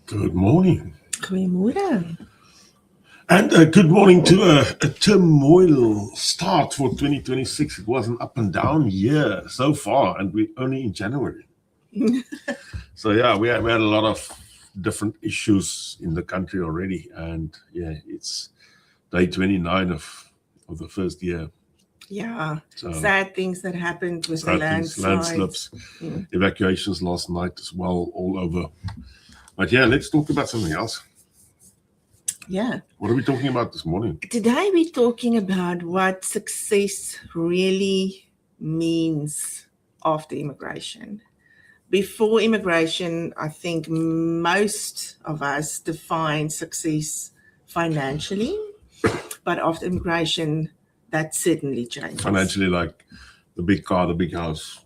Good morning. Goeiemôre. And good morning to a turmoil start for 2026. It was an up and down year so far, and we're only in January. So, yeah, we had a lot of different issues in the country already. And, yeah, it's day 29 of the first year. Yeah, So, sad things that happened with the sad things, landslides. landslips, evacuations last night as well, all over. But, yeah, let's talk about something else. Yeah. What are we talking about this morning? Today we're talking about what success really means after immigration. Before immigration, I think most of us define success financially, but after immigration, that certainly changes. Financially, like the big car, the big house.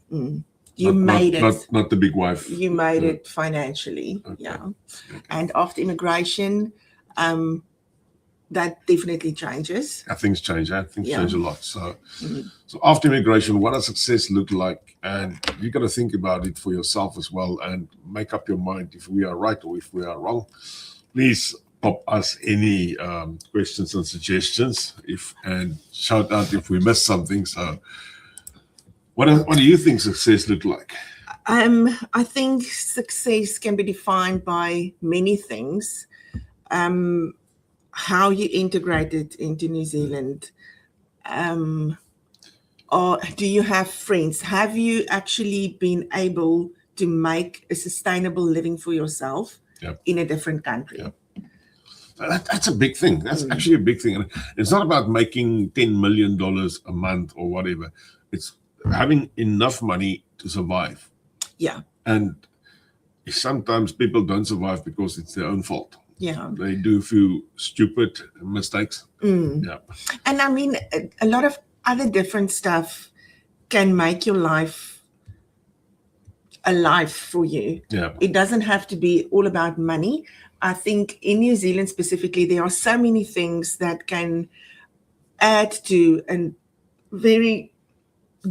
You made it. Not the big wife. You made it financially. Okay. Yeah. And after immigration, that definitely changes. Things change. Things Yeah. change a lot. So after immigration, what does success look like? And you got to think about it for yourself as well and make up your mind if we are right or if we are wrong. Please pop us any questions and suggestions and shout out if we missed something. So what do you think success look like? I think success can be defined by many things. How you integrate it into New Zealand. Or do you have friends? Have you actually been able to make a sustainable living for yourself in a different country? Yep. That's a big thing. That's actually a big thing. And it's not about making $10 million a month or whatever. It's having enough money to survive. Yeah. And sometimes people don't survive because it's their own fault. Yeah. They do a few stupid mistakes. Yeah. And I mean, a lot of other different stuff can make your life a life for you. Yeah. It doesn't have to be all about money. I think in New Zealand specifically, there are so many things that can add to a very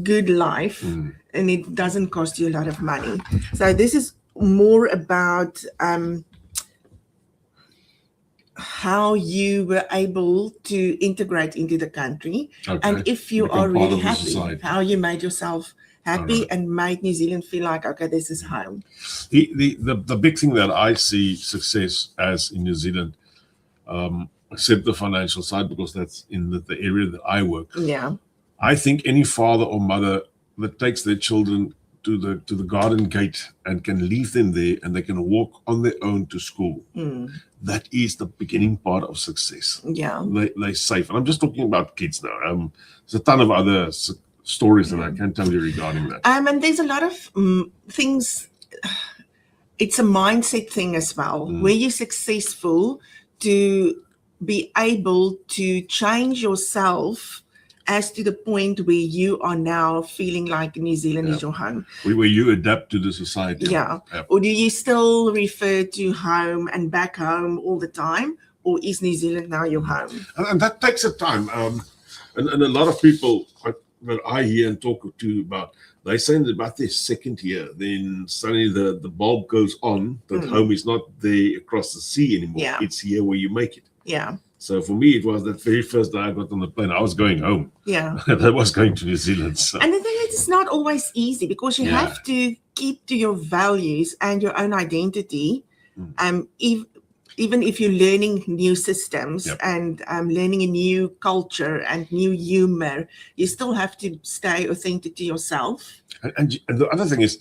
good life, and it doesn't cost you a lot of money. So this is more about how you were able to integrate into the country, and if you are really happy, how you made yourself happy and made New Zealand feel like, okay, this is home. The big thing that I see success as in New Zealand, except the financial side, because that's in the area that I work. Yeah. I think any father or mother that takes their children to the garden gate and can leave them there and they can walk on their own to school, that is the beginning part of success. Yeah. They're safe. And I'm just talking about kids now. There's a ton of other stories that I can tell you regarding that. And there's a lot of things. It's a mindset thing as well, where you're successful to be able to change yourself as to the point where you are now feeling like New Zealand is your home. Where you adapt to the society. Yeah. Or do you still refer to home and back home all the time? Or is New Zealand now your home? And that takes a time. And a lot of people that I hear and talk to about, they say in about their second year, then suddenly the bulb goes on that home is not there across the sea anymore. Yeah. It's here where you make it. Yeah. So for me, it was that very first day I got on the plane, I was going home. Yeah. I was going to New Zealand. So. And the thing is, it's not always easy because you have to keep to your values and your own identity. Even if you're learning new systems and learning a new culture and new humor, you still have to stay authentic to yourself. And the other thing is,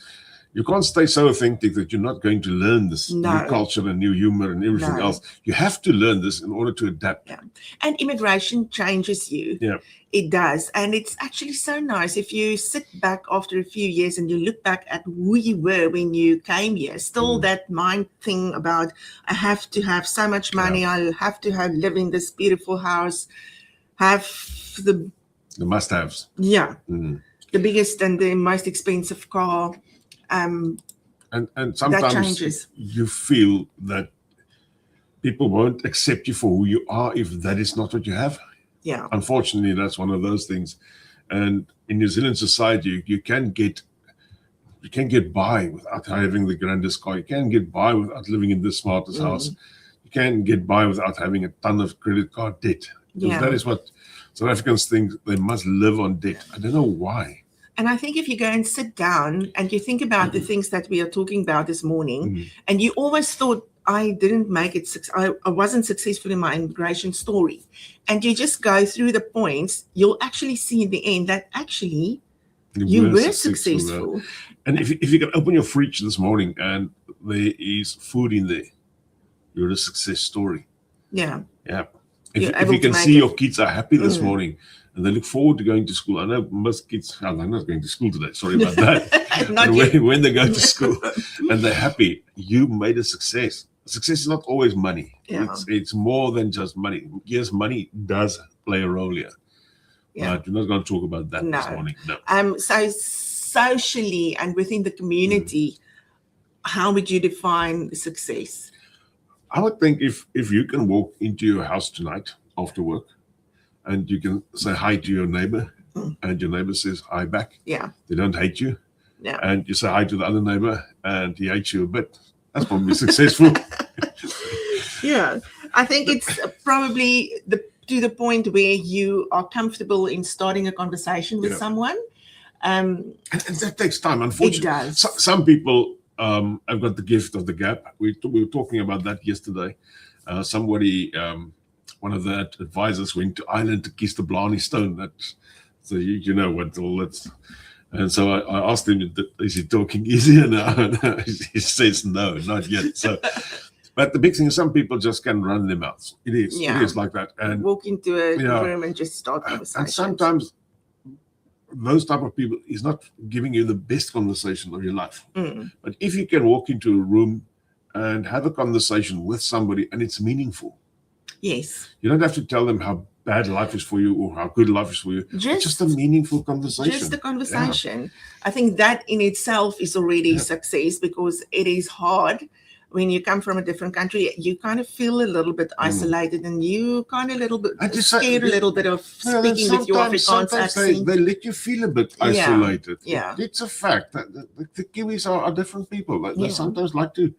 you can't stay so authentic that you're not going to learn this new culture and new humor and everything else. You have to learn this in order to adapt. Yeah. And immigration changes you. Yeah. It does. And it's actually so nice if you sit back after a few years and you look back at who you were when you came here. Still that mind thing about, I have to have so much money. I'll have to live in this beautiful house, have the must-haves. Yeah. The biggest and the most expensive car. And sometimes you feel that people won't accept you for who you are if that is not what you have. Yeah. Unfortunately, that's one of those things. And in New Zealand society, you can get You can't get by without having the grandest car. You can't get by without living in the smartest house. You can't get by without having a ton of credit card debt. Because that is what South Africans think, they must live on debt. I don't know why. And I think if you go and sit down and you think about the things that we are talking about this morning, and you always thought, I didn't make it, I wasn't successful in my immigration story. And you just go through the points, you'll actually see in the end that actually you were successful. And if you can open your fridge this morning and there is food in there, you're a success story. Yeah. Yeah. If you can see your kids are happy this morning and they look forward to going to school. I know most kids, they're not going to school today. Sorry about that. when they go to school and they're happy, you made a success. Success is not always money. Yeah. It's more than just money. Yes, money does play a role here. Yeah. But we're not going to talk about that this morning. No. So socially and within the community, how would you define success? I would think if you can walk into your house tonight after work and you can say hi to your neighbor and your neighbor says hi back. Yeah. They don't hate you. Yeah. And you say hi to the other neighbor and he hates you a bit. That's probably successful. Yeah. I think it's probably to the point where you are comfortable in starting a conversation with someone. And that takes time, unfortunately. It does. Some people have got the gift of the gap. We were talking about that yesterday. Somebody, one of the advisors went to Ireland to kiss the Blarney Stone. So you know what all that's. And so I asked him, is he talking easier now? He says no, not yet. So, but the big thing is some people just can run their mouths. It is like that. And walk into a room and just start conversation. And sometimes those type of people is not giving you the best conversation of your life. But if you can walk into a room and have a conversation with somebody and it's meaningful. Yes. You don't have to tell them how bad life is for you or how good life is for you. Just a meaningful conversation. Just a conversation. Yeah. I think that in itself is already success, because it is hard when you come from a different country. You kind of feel a little bit isolated and you kind of a little bit scared a little bit of speaking with your Afrikaans accent. They let you feel a bit isolated. Yeah. It's a fact. The Kiwis are different people. They sometimes like to,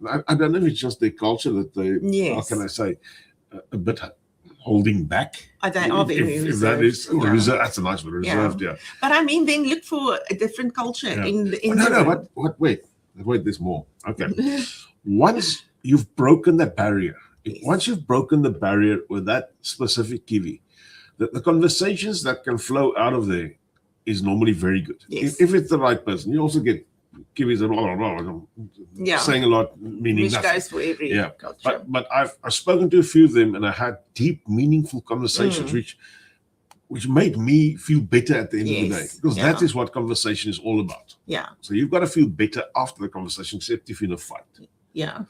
I don't know if it's just their culture that they, how can I say, a bit holding back. They are very if that is reserved, that's a nice word, reserved. Yeah. But I mean, then look for a different culture in wait, there's more. Okay. Once you've broken that barrier, once you've broken the barrier with that specific Kiwi, the conversations that can flow out of there is normally very good. Yes. If it's the right person. You also get Kiwis that saying a lot, meaning which nothing. Goes for every culture. But I've spoken to a few of them and I had deep, meaningful conversations which made me feel better at the end of the day. Because that is what conversation is all about. Yeah. So you've got to feel better after the conversation, except if you're in a fight. Yeah.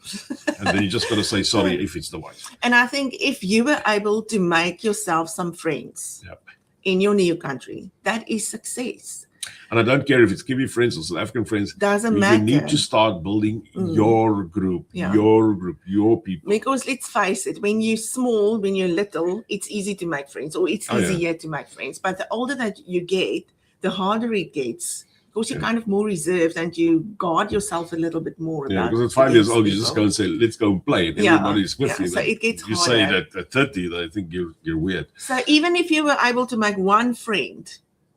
And then you just got to say sorry if it's the wife. And I think if you were able to make yourself some friends in your new country, that is success. And I don't care if it's Kiwi friends or South African friends. Doesn't matter. You need to start building your group, your people. Because let's face it, when you're small, when you're little, it's easy to make friends, or it's easier to make friends. But the older that you get, the harder it gets. Because you're kind of more reserved and you guard yourself a little bit more. Because at 5 years old, you just go and say, let's go and play. And everybody's with you. So it gets you harder. say that at 30, they think you're weird. So even if you were able to make one friend,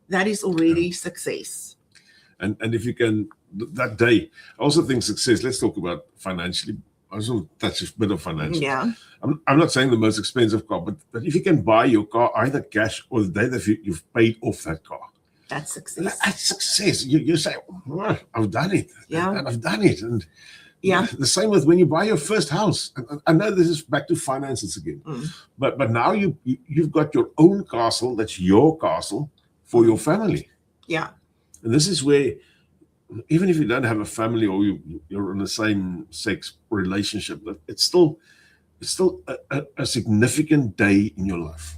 that is already success. And if you can, that day, I also think success, let's talk about financially. I just want to touch a bit of financial. Yeah. I'm not saying the most expensive car, but if you can buy your car either cash or the day that you've paid off that car. That's success. That's success. You say, oh, I've done it. Yeah. And I've done it. And the same with when you buy your first house. I know this is back to finances again. But now you've got your own castle. That's your castle for your family. Yeah. And this is where, even if you don't have a family or you're in the same sex relationship, it's still a significant day in your life.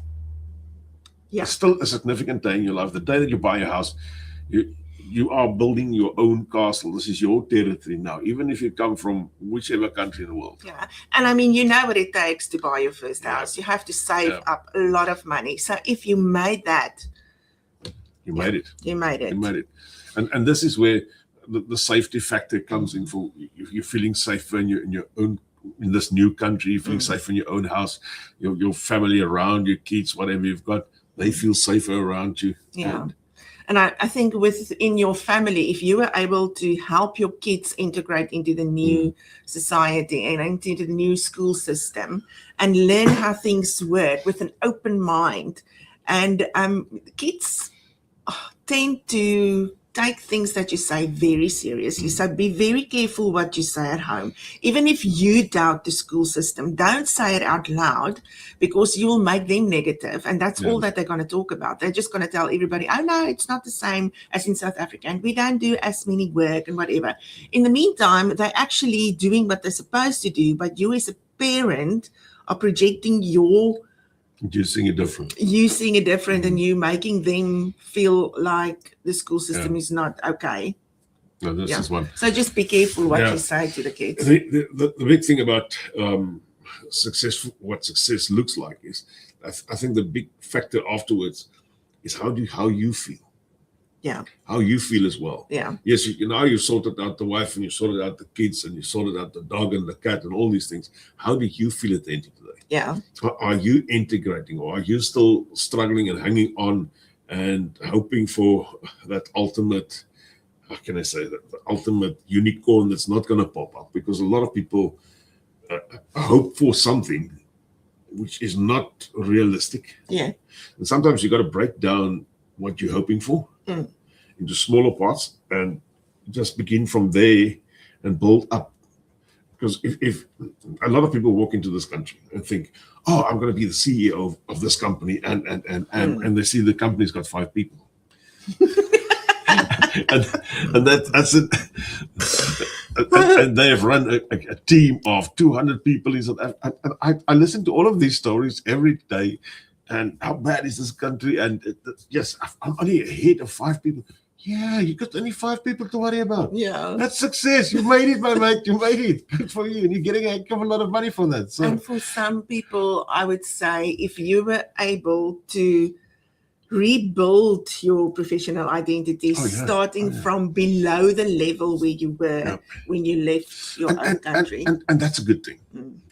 Yeah. It's still a significant day in your life. The day that you buy a house, you are building your own castle. This is your territory now, even if you come from whichever country in the world. Yeah. And I mean, you know what it takes to buy your first house. You have to save up a lot of money. So if you made that, you made it. You made it. You made it. And this is where the safety factor comes in for you're feeling safer in your own, in this new country. You're feeling safer in your own house, your family around, your kids, whatever you've got, they feel safer around you. Yeah. And I think within your family, if you were able to help your kids integrate into the new society and into the new school system and learn how things work with an open mind, and kids tend to take things that you say very seriously. So be very careful what you say at home. Even if you doubt the school system, don't say it out loud, because you will make them negative. And that's all that they're going to talk about. They're just going to tell everybody, oh no, it's not the same as in South Africa, and we don't do as many work and whatever. In the meantime, they're actually doing what they're supposed to do, but you as a parent are projecting your using it different, and you making them feel like the school system is not okay. No, this is one. So just be careful what you say to the kids. The big thing about success, what success looks like, is I think the big factor afterwards is how you feel. Yeah. How you feel as well. Yeah. Yes, you sorted out the wife and you sorted out the kids and you sorted out the dog and the cat and all these things. How do you feel at the end of the day? Yeah. Are you integrating, or are you still struggling and hanging on and hoping for that ultimate, how can I say that, the ultimate unicorn that's not going to pop up? Because a lot of people hope for something which is not realistic. Yeah. And sometimes you got to break down what you're hoping for into smaller parts and just begin from there and build up. Because if a lot of people walk into this country and think, oh, I'm going to be the CEO of this company, and they see the company's got 5 people. and that's it. And they have run a team of 200 people. I listen to all of these stories every day. And how bad is this country? And yes, I'm only ahead of 5 people. Yeah, you got only 5 people to worry about. Yeah. That's success. You made it, my mate. You made it. Good for you. And you're getting a heck of a lot of money for that. So. And for some people, I would say, if you were able to rebuild your professional identity, starting from below the level where you were when you left your own country. And that's a good thing.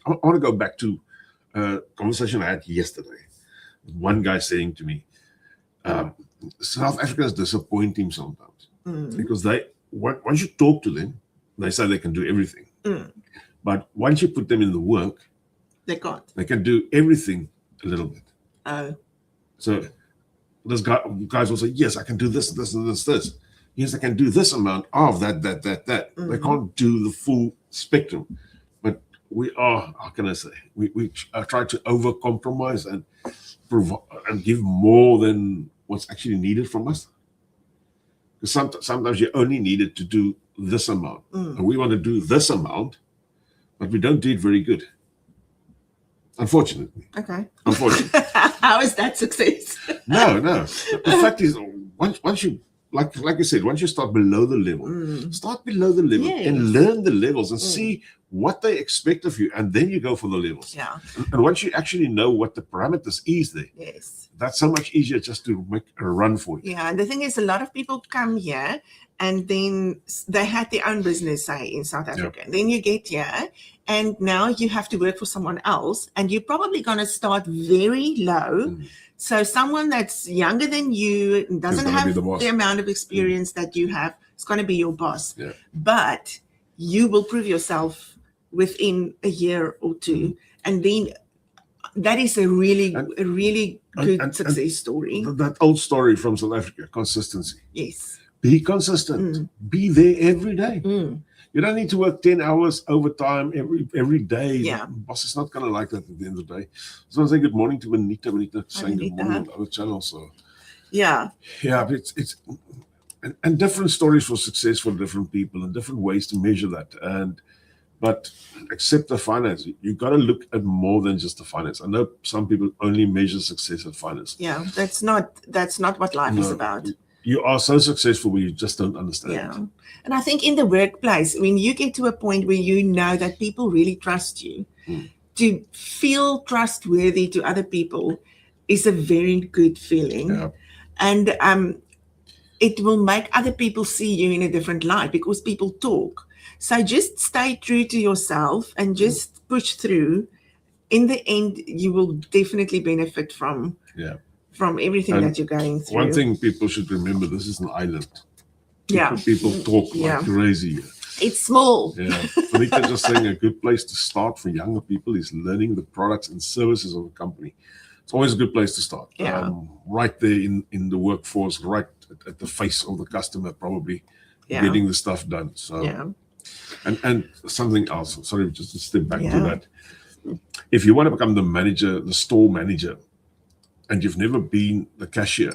I want to go back to a conversation I had yesterday. One guy saying to me, South Africans disappoint him sometimes because once you talk to them, they say they can do everything. But once you put them in the work, they can't. They can do everything a little bit. Oh. So those guys will say, yes, I can do this, this, and this. Yes, I can do this amount of that. They can't do the full spectrum. But we are, how can I say, we try to over-compromise and give more than what's actually needed from us. Because sometimes you only needed to do this amount. And we want to do this amount, but we don't do it very good. Unfortunately. Okay. Unfortunately. How is that success? No. The fact is, once you, like you said, once you start below the level, and learn the levels and see what they expect of you, and then you go for the levels. Yeah. And once you actually know what the parameters is there, that's so much easier just to make a run for it. Yeah, and the thing is, a lot of people come here and then they had their own business, say, in South Africa. Yeah. Then you get here and now you have to work for someone else, and you're probably going to start very low. So someone that's younger than you, doesn't have the amount of experience that you have, is going to be your boss. Yeah. But you will prove yourself within a year or two. And then that is a really good success story. That old story from South Africa, consistency. Yes. Be consistent. Be there every day. You don't need to work 10 hours overtime every day. Yeah. Boss is not going to like that at the end of the day. So I say good morning to Benita saying good morning on the other channel. So yeah, but it's and different stories for success for different people and different ways to measure that. But except the finance, you got to look at more than just the finance. I know some people only measure success at finance. Yeah, that's not what life is about. You are so successful, but you just don't understand. Yeah. And I think in the workplace, when you get to a point where you know that people really trust you, to feel trustworthy to other people is a very good feeling. Yeah. And it will make other people see you in a different light because people talk. So just stay true to yourself and just push through. In the end, you will definitely benefit from everything And that you're going through. one thing people should remember, this is an island. Yeah. People talk like crazy. It's small. Yeah. Anita just saying a good place to start for younger people is learning the products and services of a company. It's always a good place to start. Yeah. Right there in the workforce, right at the face of the customer, probably getting the stuff done. So, and something else. Sorry, just to step back to that. If you want to become the manager, the store manager, and you've never been the cashier,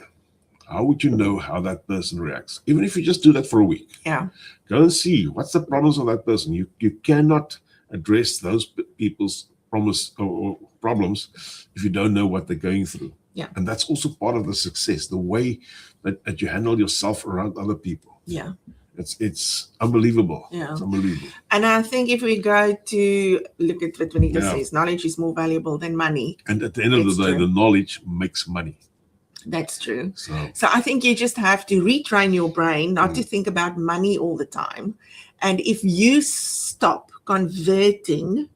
how would you know how that person reacts? Even if you just do that for a week. Yeah. Go and see what's the problems of that person. You cannot address those people's problems if you don't know what they're going through. Yeah. And that's also part of the success, the way that you handle yourself around other people. Yeah. It's unbelievable. Yeah. It's unbelievable. And I think if we go to look at what Vanita says, knowledge is more valuable than money. And at the end of the day, the knowledge makes money. That's true. So I think you just have to retrain your brain not to think about money all the time. And if you stop converting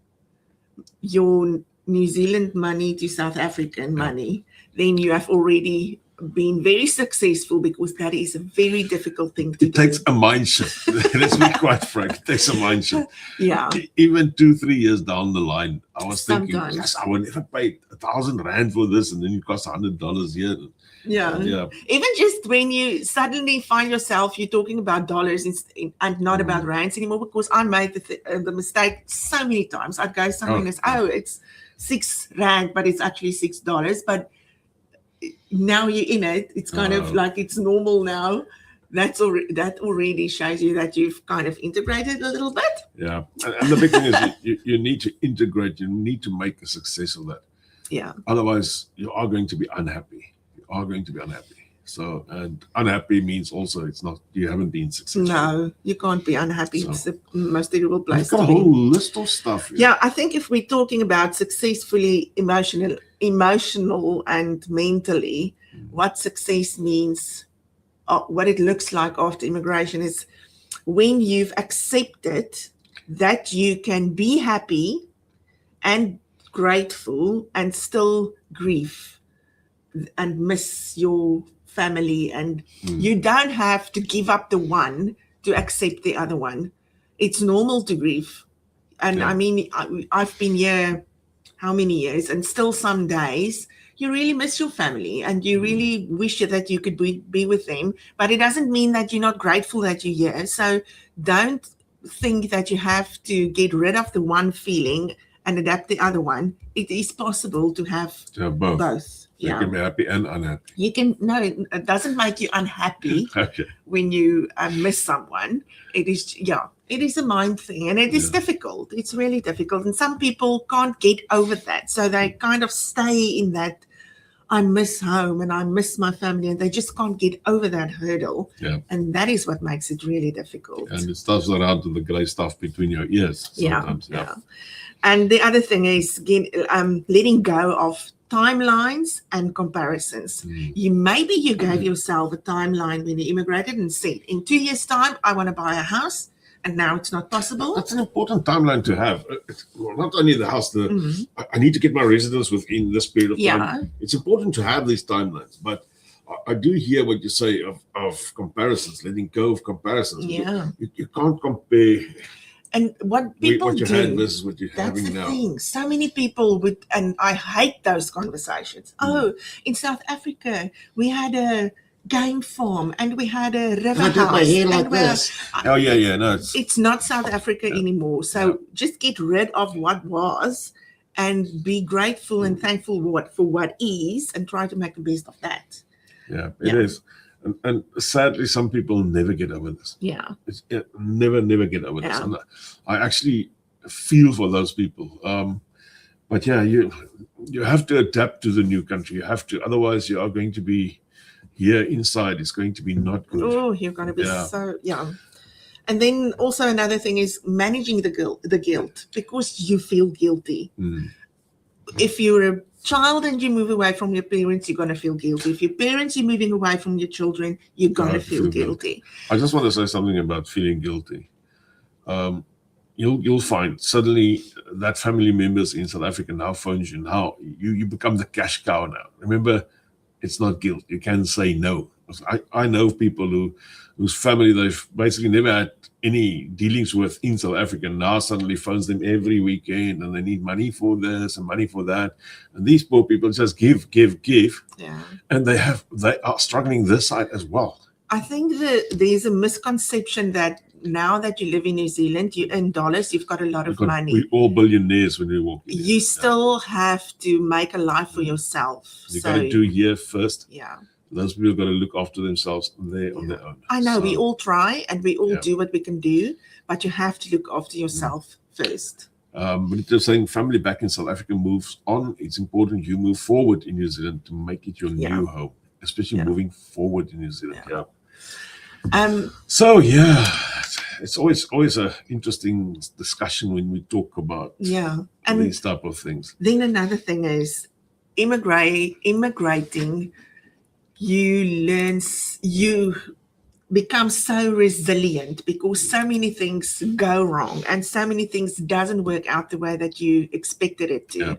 your New Zealand money to South African money, then you have already been very successful, because that is a very difficult thing to do. It takes a mind shift. Let's be quite frank. It takes a mind shift. Yeah. Even 2-3 years down the line, I was thinking, Sometimes. yes, I would never pay 1,000 rand for this, and then it costs $100 here. Yeah. Even just when you suddenly find yourself, you're talking about dollars and not about rands anymore, because I made the mistake so many times. I'd go somewhere and say, it's 6 rand, but it's actually $6. But now you're in it. It's kind of like it's normal now. That already shows you that you've kind of integrated a little bit. Yeah. And the big thing is you need to integrate. You need to make a success of that. Yeah. Otherwise, you are going to be unhappy. So, and unhappy means also you haven't been successful. No, you can't be unhappy. It's the most terrible place to be. I've got a whole list of stuff. Yeah, I think if we're talking about successfully emotional and mentally, what success means, what it looks like after immigration is when you've accepted that you can be happy and grateful and still grieve and miss your family, and you don't have to give up the one to accept the other one. It's normal to grieve. And I mean, I've been here how many years, and still some days you really miss your family and you really wish that you could be with them, but it doesn't mean that you're not grateful that you're here. So don't think that you have to get rid of the one feeling and adapt the other one. It is possible to have both. You can be happy and unhappy. It doesn't make you unhappy when you miss someone. It is a mind thing, and it is difficult. It's really difficult. And some people can't get over that. So they kind of stay in that, I miss home and I miss my family, and they just can't get over that hurdle. Yeah. And that is what makes it really difficult. And it stuffs around to the grey stuff between your ears sometimes. Yeah. And the other thing is letting go of timelines and comparisons. Maybe you gave yourself a timeline when you immigrated and said, in 2 years' time, I want to buy a house, and now it's not possible. That's an important timeline to have. Not only the house, I need to get my residence within this period of time. It's important to have these timelines, but I do hear what you say of comparisons, letting go of comparisons. Yeah. You can't compare. And what people what you do, had versus what you're having now. That's the thing. So many people would, and I hate those conversations. In South Africa, we had a game farm and we had a river house. My hair like this. No, it's not South Africa anymore. So just get rid of what was and be grateful and thankful for what is, and try to make the best of that. Yeah, it is. And sadly, some people never get over this. Yeah. Never get over this. And I actually feel for those people. But you have to adapt to the new country. You have to. Otherwise, you are going to be here inside. It's going to be not good. Oh, you're going to be And then also another thing is managing the guilt, because you feel guilty. if you're a child and you move away from your parents, you're going to feel guilty. If your parents are moving away from your children, you're going to feel guilty. I just want to say something about feeling guilty. You'll find suddenly that family members in South Africa now phones you. Now you become the cash cow now. Remember, it's not guilt. You can say no. I know people whose family they've basically never had any dealings with in South Africa now suddenly phones them every weekend and they need money for this and money for that. And these poor people just give. Yeah. And they are struggling this side as well. I think there's a misconception that now that you live in New Zealand, you earn dollars, you've got a lot of money. We're all billionaires when we walk in. You still have to make a life for yourself. You got to do here first. Yeah. Those people got to look after themselves there on their own. I know we all try and we all do what we can do, but you have to look after yourself first. But they're saying family back in South Africa moves on. It's important you move forward in New Zealand to make it your new home, especially moving forward in New Zealand. It's always an interesting discussion when we talk about these type of things. Then another thing is immigrating. You become so resilient because so many things go wrong and so many things doesn't work out the way that you expected it to. Yeah.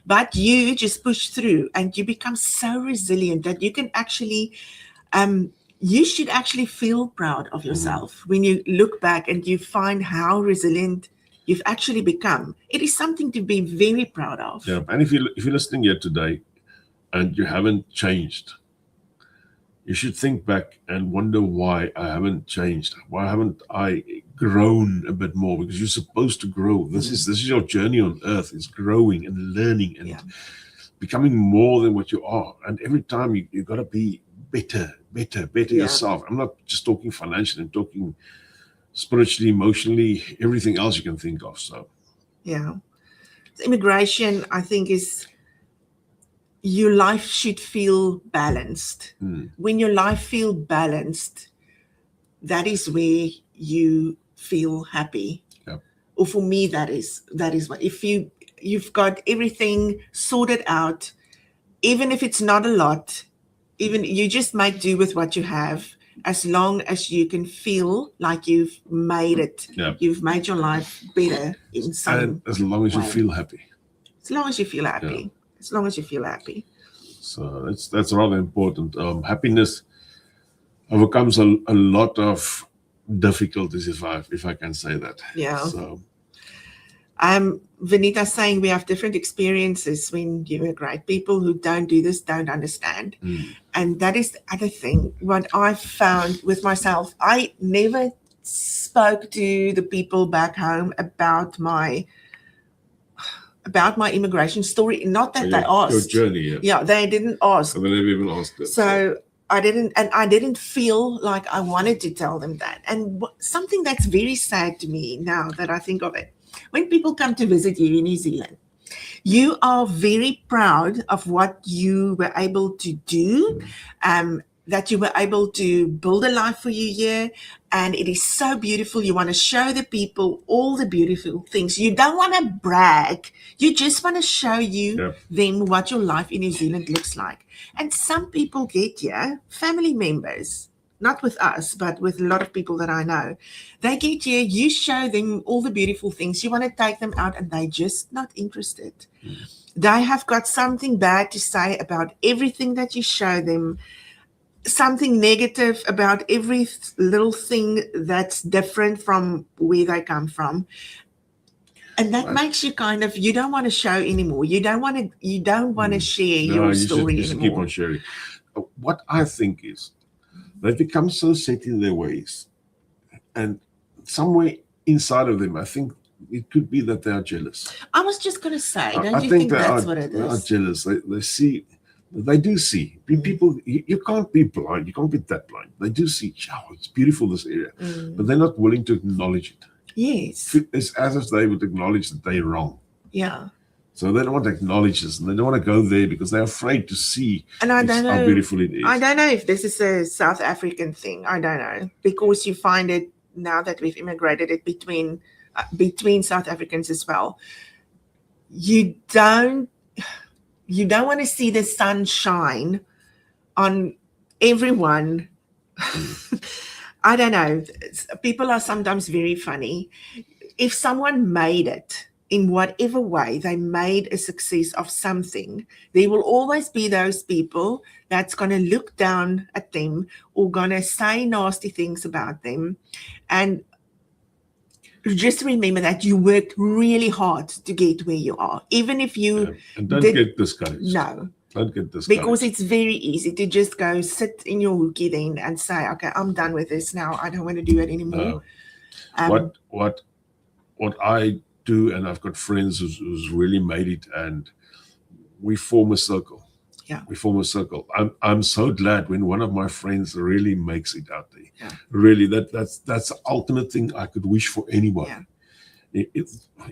But you just push through and you become so resilient that you can actually, you should actually feel proud of yourself when you look back and you find how resilient you've actually become. It is something to be very proud of. Yeah, and if you're listening here today and you haven't changed, you should think back and wonder why I haven't changed. Why haven't I grown a bit more? Because you're supposed to grow. This is your journey on earth. It's growing and learning and becoming more than what you are. And every time you got to be better yourself. I'm not just talking financially. I'm talking spiritually, emotionally, everything else you can think of. So immigration, I think, is your life should feel balanced. When your life feels balanced, that is where you feel happy. Or for me, that is what, if you've got everything sorted out, even if it's not a lot, even you just make do with what you have, as long as you can feel like you've made it. You've made your life better in some and as long as you feel happy. As long as you feel happy. As long as you feel happy. So that's rather important. Happiness overcomes a lot of difficulties, if I can say that. So Vanita's saying we have different experiences when you immigrate. People who don't do this don't understand. And that is the other thing. What I've found with myself, I never spoke to the people back home about my immigration story. Not that they asked. Your journey, they didn't ask. And they never even asked it. So I didn't feel like I wanted to tell them that. And something that's very sad to me now that I think of it, when people come to visit you in New Zealand, you are very proud of what you were able to do, that you were able to build a life for you here. And it is so beautiful. You want to show the people all the beautiful things. You don't want to brag. You just want to show them what your life in New Zealand looks like. And some people get here, family members, not with us, but with a lot of people that I know. They get here, you show them all the beautiful things. You want to take them out and they're just not interested. They have got something bad to say about everything that you show them, something negative about every little thing that's different from where they come from. And that makes you kind of, you don't want to show anymore. You don't want to share your story you should anymore. Keep on sharing. What I think is, they've become so set in their ways. And somewhere inside of them, I think it could be that they are jealous. I was just going to say, don't I you think that's what it is? They are jealous. They do see. People, you can't be blind. You can't be that blind. They do see, it's beautiful, this area. But they're not willing to acknowledge it. Yes. It's as if they would acknowledge that they're wrong. Yeah. So they don't want to acknowledge this, and they don't want to go there because they're afraid to see and I don't know, how beautiful it is. I don't know if this is a South African thing. I don't know, because you find it now that we've immigrated it between South Africans as well. You don't you don't want to see the sun shine on everyone. I don't know. People are sometimes very funny. If someone made it in whatever way, they made a success of something, there will always be those people that's going to look down at them or going to say nasty things about them. And just remember that you worked really hard to get where you are, even if you and don't get discouraged. No. Don't get discouraged. Because it's very easy to just go sit in your hookie then and say, okay, I'm done with this now. I don't want to do it anymore. No. What I do, and I've got friends who's really made it, and we form a circle. Yeah. We form a circle. I'm so glad when one of my friends really makes it out there. Yeah. Really, that's the ultimate thing I could wish for anyone. Yeah.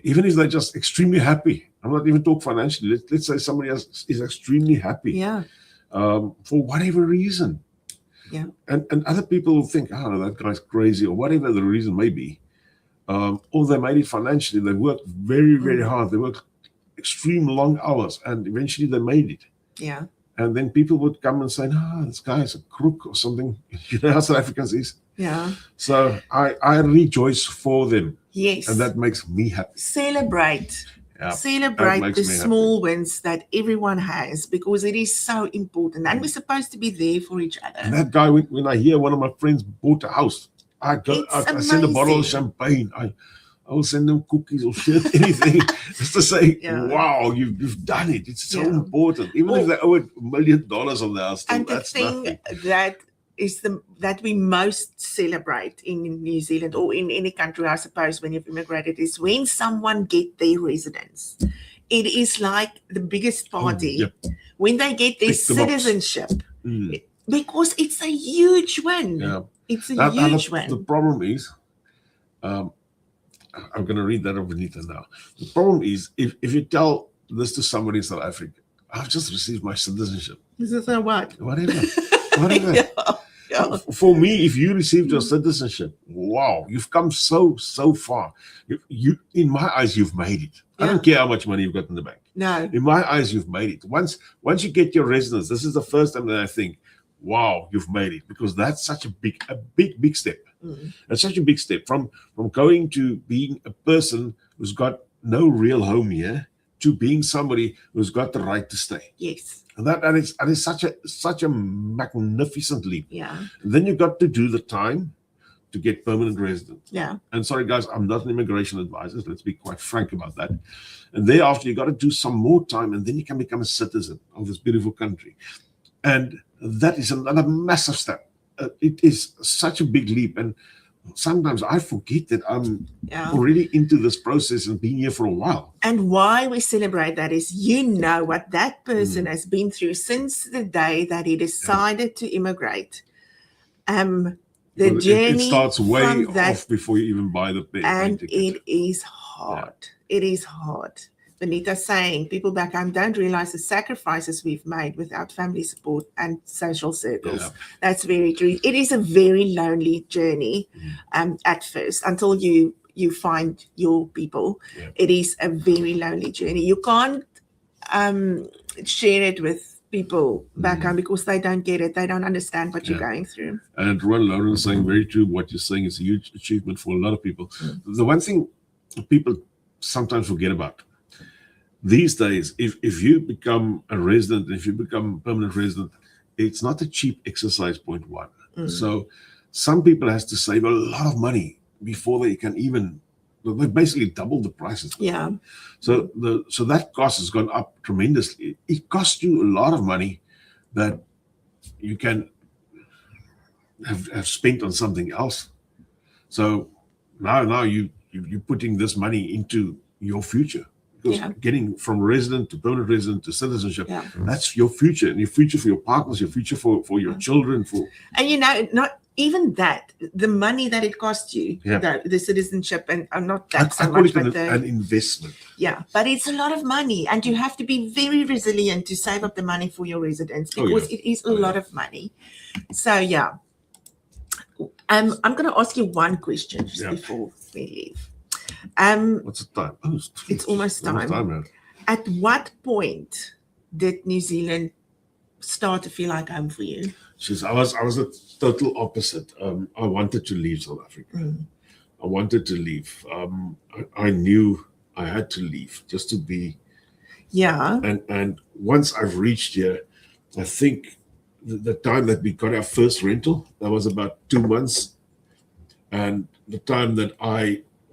Even if they're just extremely happy. I'm not even talking financially. Let's say somebody else is extremely happy. Yeah. For whatever reason. Yeah. And other people will think, oh, that guy's crazy, or whatever the reason may be. Or they made it financially. They worked very, very hard. They worked extreme long hours, and eventually they made it. Yeah. And then people would come and say, no, this guy is a crook or something. You know how South Africans is. Yeah. So I rejoice for them. Yes. And that makes me happy. Celebrate. Yeah, celebrate the small wins that everyone has, because it is so important. And we're supposed to be there for each other. And that guy, when I hear one of my friends bought a house, I send a bottle of champagne. I will send them cookies or shit, anything, just to say, wow, you've done it. It's so important. Even if they owe $1 million on the house, and that's the thing nothing. that we most celebrate in New Zealand or in any country, I suppose, when you've immigrated, is when someone get their residence. It is like the biggest party when they get their citizenship, because it's a huge win. Yeah. It's a huge win. The problem is, I'm going to read that over Nita now. The problem is, if you tell this to somebody in South Africa, I've just received my citizenship. This is a what? Whatever. For me, if you received your citizenship, wow, you've come so far. You, in my eyes, you've made it. I don't care how much money you've got in the bank. No. In my eyes, you've made it. Once you get your residence, this is the first time that I think, wow, you've made it, because that's such a big step. It's such a big step from going to being a person who's got no real home here to being somebody who's got the right to stay. Yes. And that is such a magnificent leap. Yeah. And then you got to do the time to get permanent residence. Yeah. And sorry guys, I'm not an immigration advisor. Let's be quite frank about that. And thereafter you got to do some more time, and then you can become a citizen of this beautiful country. And that is another massive step. It is such a big leap, and sometimes I forget that I'm already into this process and been here for a while. And why we celebrate that is, you know, what that person has been through since the day that he decided to immigrate. The journey it starts way off before you even buy the plane and ticket. It is hard. It is hard. Benita's saying people back home don't realize the sacrifices we've made without family support and social circles. Yeah. That's very true. It is a very lonely journey at first, until you find your people. Yeah. It is a very lonely journey. You can't share it with people back home because they don't get it. They don't understand what you're going through. And Ron Lauren is saying very true. What you're saying is a huge achievement for a lot of people. The one thing people sometimes forget about, these days, if you become a resident, if you become a permanent resident, it's not a cheap exercise, point one. So some people has to save a lot of money before they can even, they basically double the prices. Yeah. So that cost has gone up tremendously. It costs you a lot of money that you can have spent on something else. So now you're putting this money into your future. Because getting from resident to permanent resident to citizenship, that's your future, and your future for your partners, your future for your children. And you know, not even that, the money that it costs you, the citizenship, and not that so much, but an investment. Yeah, but it's a lot of money, and you have to be very resilient to save up the money for your residence, because it is a lot of money. So I'm going to ask you one question just before we leave. What's the time? Oh, it's almost time. Man. At what point did New Zealand start to feel like home for you? I was a total opposite. I wanted to leave South Africa. I wanted to leave. I knew I had to leave just to be. Yeah. And once I've reached here, I think the time that we got our first rental, that was about 2 months. And the time that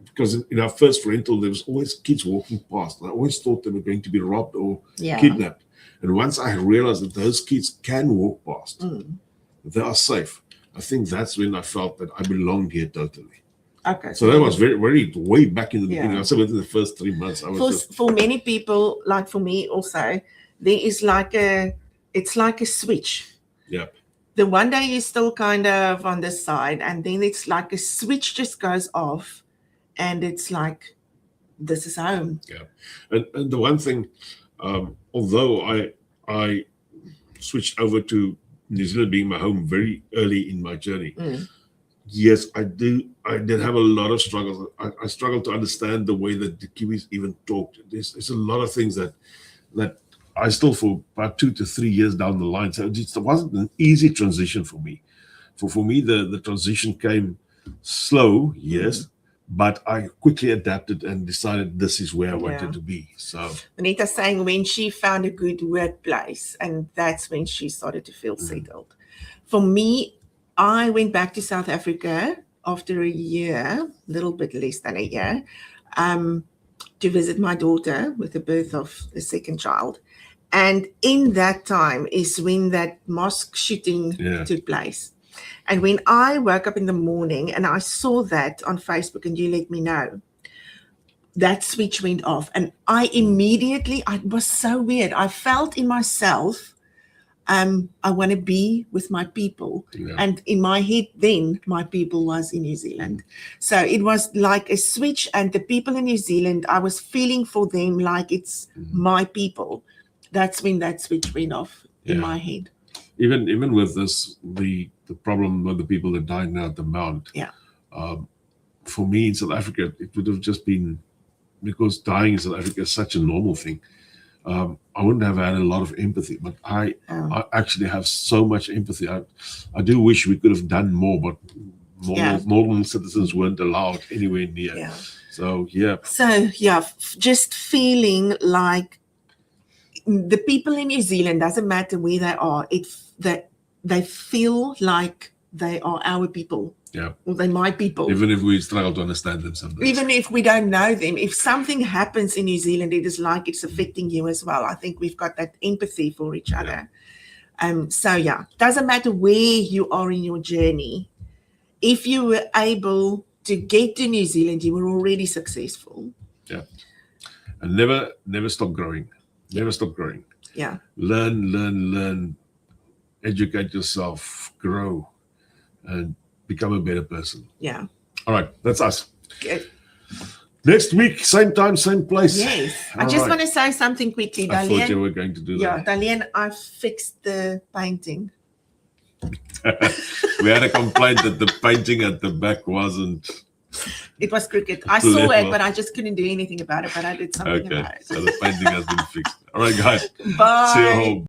because in our first rental, there was always kids walking past. I always thought they were going to be robbed or kidnapped. And once I realized that those kids can walk past, they are safe, I think that's when I felt that I belonged here totally. Okay. So that was way back in the beginning. I said within the first 3 months, I was for many people, like for me also, there is it's like a switch. Yeah. The one day you're still kind of on this side, and then it's like a switch just goes off, and it's like, this is home. Yeah. And the one thing, although I switched over to New Zealand being my home very early in my journey, yes, I did have a lot of struggles. I struggled to understand the way that the Kiwis even talked. There's a lot of things that I still, for about 2 to 3 years down the line, so it wasn't an easy transition for me. For me, the transition came slow, yes, but I quickly adapted and decided this is where I wanted to be. So Anita's saying when she found a good workplace, and that's when she started to feel settled. For me, I went back to South Africa after a year, a little bit less than a year, to visit my daughter with the birth of the second child. And in that time is when that mosque shooting took place. And when I woke up in the morning and I saw that on Facebook, and you let me know, that switch went off. And I immediately, it was so weird. I felt in myself, I want to be with my people. Yeah. And in my head then, my people was in New Zealand. So it was like a switch, and the people in New Zealand, I was feeling for them like it's my people. That's when that switch went off in my head. Even with this, the problem with the people that died now at the Mount. Yeah. For me in South Africa, it would have just been, because dying in South Africa is such a normal thing. I wouldn't have had a lot of empathy, but I actually have so much empathy. I do wish we could have done more, but normal citizens weren't allowed anywhere near. Yeah. So just feeling like the people in New Zealand, doesn't matter where they are, that they feel like they are our people. Yeah. Or they're my people. Even if we struggle to understand them sometimes. Even if we don't know them. If something happens in New Zealand, it is like it's affecting you as well. I think we've got that empathy for each other. Doesn't matter where you are in your journey. If you were able to get to New Zealand, you were already successful. Yeah. And never stop growing. Never stop growing. Yeah. Learn. Educate yourself. Grow. And become a better person. Yeah. All right. That's us. Okay. Next week, same time, same place. Yes. I just want to say something quickly, Darlene. I thought you were going to do that. Yeah, Darlene, I fixed the painting. We had a complaint that the painting at the back wasn't. It was crooked. I saw it, but I just couldn't do anything about it. But I did something about it. So the painting has been fixed. All right, guys. Bye. See you home.